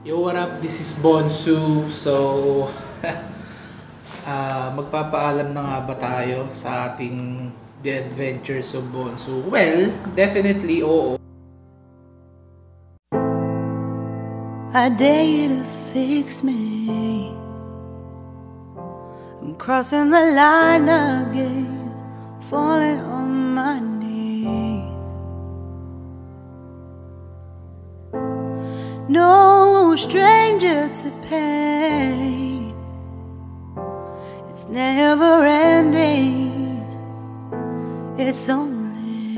Yo, what up? This is Bonsu. So, magpapaalam na nga ba tayo sa ating The Adventures of Bonsu? Well, definitely oo. I dare you to fix me. I'm crossing the line again, falling on my knees. No stranger to pain, it's never ending, it's only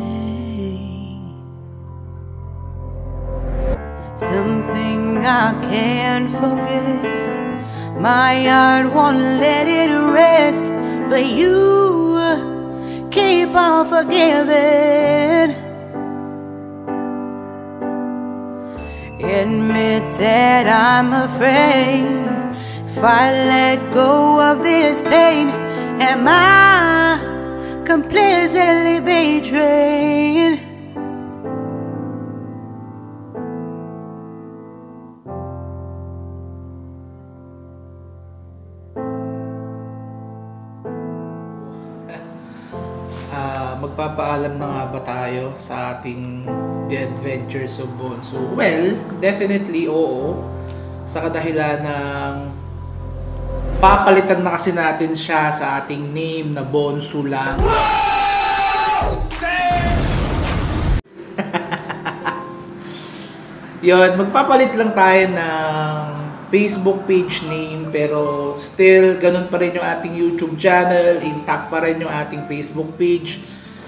something I can't forget. My heart won't let it rest, but you keep on forgiving. Admit that I'm afraid if I let go of this pain, am I completely betrayed? Magpapaalam na nga ba tayo sa ating The Adventures of Bonsu? Well, definitely oo. Sa kadahilan ng papalitan na kasi natin siya sa ating name na Bonsu lang. Yun, magpapalit lang tayo ng Facebook page name, pero still ganun pa rin yung ating YouTube channel, intact pa rin yung ating Facebook page.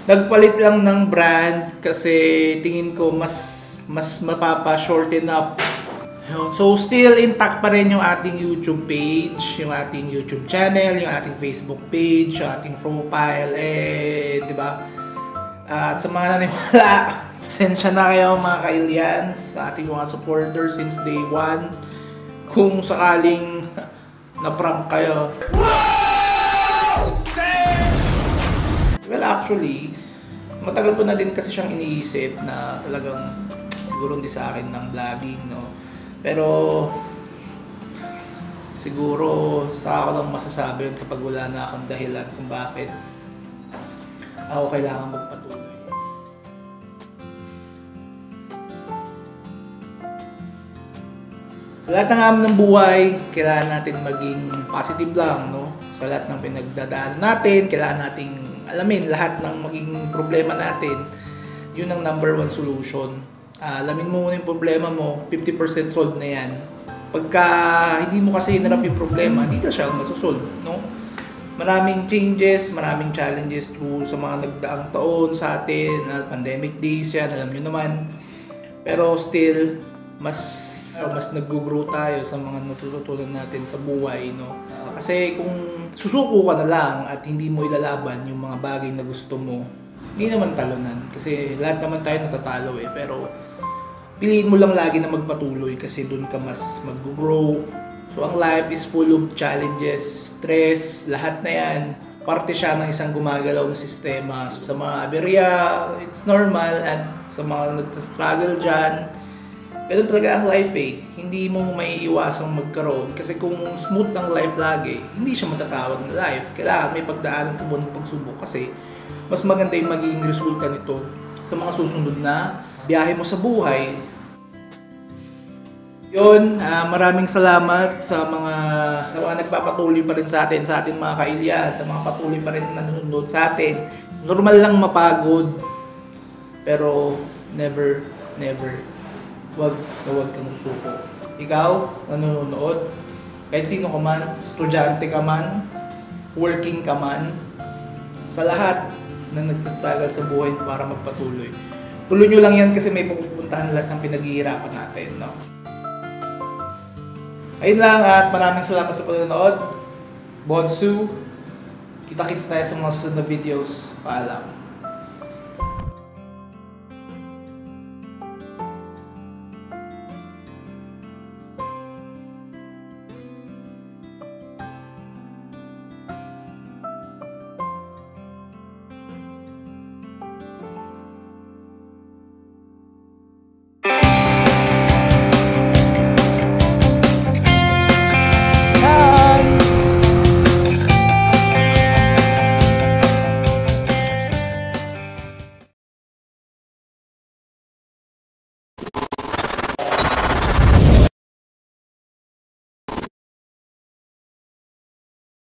Nagpalit lang ng brand kasi tingin ko mas mapapa-shorten up. So still intact pa rin yung ating YouTube page, yung ating YouTube channel, yung ating Facebook page, yung ating profile, di ba? At sa mga naniwala, pasensya na kayo mga ka-aliens, sa ating mga supporters since day one. Kung sakaling na-prank kayo. Well, actually, matagal ko na din kasi siyang iniisip na talagang siguro hindi sa akin ng vlogging, no? Pero siguro sa ako lang masasabi yun kapag wala na akong dahilan kung bakit ako kailangan magpatuloy. Sa lahat ng hamon ng buhay, kailangan natin maging positive lang, no? Sa lahat ng pinagdadaan natin, kailangan nating alamin lahat ng maging problema natin. Yun ang number one solution. Alamin mo muna yung problema mo, 50% solved na yan. Pagka hindi mo kasi hinarap yung problema, hindi ka siya masosolve, no? Maraming changes, maraming challenges through sa mga nagdaang taon sa atin, pandemic days yan, alam nyo naman. Pero still, mas nag-grow tayo sa mga natututunan natin sa buhay, no? Kasi kung susuko ka na lang at hindi mo ilalaban yung mga bagay na gusto mo, hindi naman talunan. Kasi lahat naman tayo natatalo eh. Pero piliin mo lang lagi na magpatuloy kasi dun ka mas mag-grow. So ang life is full of challenges, stress, lahat na yan. Parte siya ng isang gumagalaw na sistema. So, sa mga aberya, it's normal. At sa mga nagtastruggle dyan, ganun talaga ang life eh. Hindi mo maiiwasang magkaroon. Kasi kung smooth ng life lagi, hindi siya matatawag na life. Kailangan may pagdaanan ka ng pagsubok kasi mas maganda yung magiging resulta nito sa mga susunod na biyahe mo sa buhay. Yun, maraming salamat sa mga nagpapatuloy pa rin sa ating mga kailyan, sa mga patuloy pa rin nanonood sa atin. Normal lang mapagod, pero never wag kang susuko. Ikaw, nanonood, kahit sino ka man, estudyante ka man, working ka man, sa lahat na nagsastruggle sa buhay para magpatuloy. Tuloy nyo lang yan kasi may pupuntahan lahat ng pinaghihirapan natin, no? Ayun lang at maraming salamat sa panonood. Bonsu, kita-kits tayo sa mga susunod na videos. Paalam.